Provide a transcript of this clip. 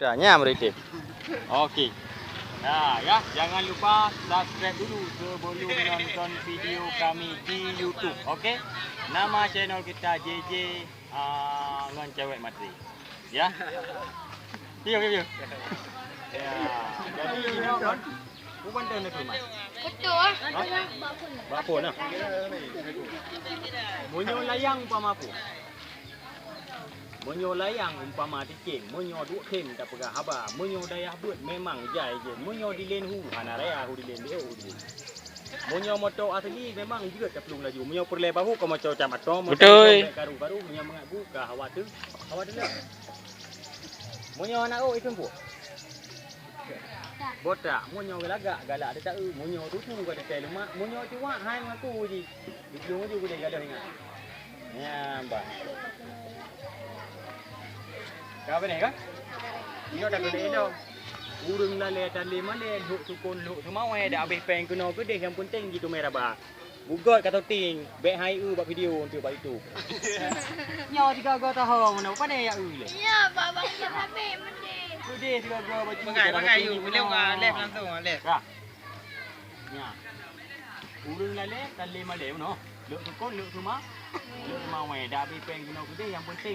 Dah nyam berita. Okey. Nah, ya, jangan lupa subscribe dulu sebelum menonton video kami di YouTube. Okey. Nama channel kita JJ dengan Cewek Matri. Ya. Yo. Ya. Jadi ini kan bukan tahu nak mas. Betul. Bapa nah. Munyo layang umpama apa? Munyo layang umpama tikeng, munyo duk kem tak pegah haba, munyo dayah buat memang jai je. Munyo di len hu hana raya hu di len dia hu di. Munyo motor asli memang juga tak perlu laju. Munyo perle bahu kau macam camat Betul. Karu-karu munyo mengaku ke hawa tu. Hawa tu lah. Munyo anak oh ikut bu. Botak, munyo galak dia tak munyo tu tu kau dekat lemak, munyo tu wak hai mengaku je. Di belum je boleh galah ingat. Ya, bah. Kau apa ni kan? Dia dah kena elok. Urung lale tali male huk sukun huk semua dah habis peng kena ke deh yang penting gitu merah bah. Bugot kata ting, baik hai buat video untuk buat itu. Nyo juga gua tahu mana apa ni ya le. Ya, baba kita habis mandi. Tu deh juga gua buat. Mengai you boleh enggak left langsung left. Kah. Ya. Urung lale tali male no. Luk sukun luk semua. Luk semua dah habis peng kena ke deh yang penting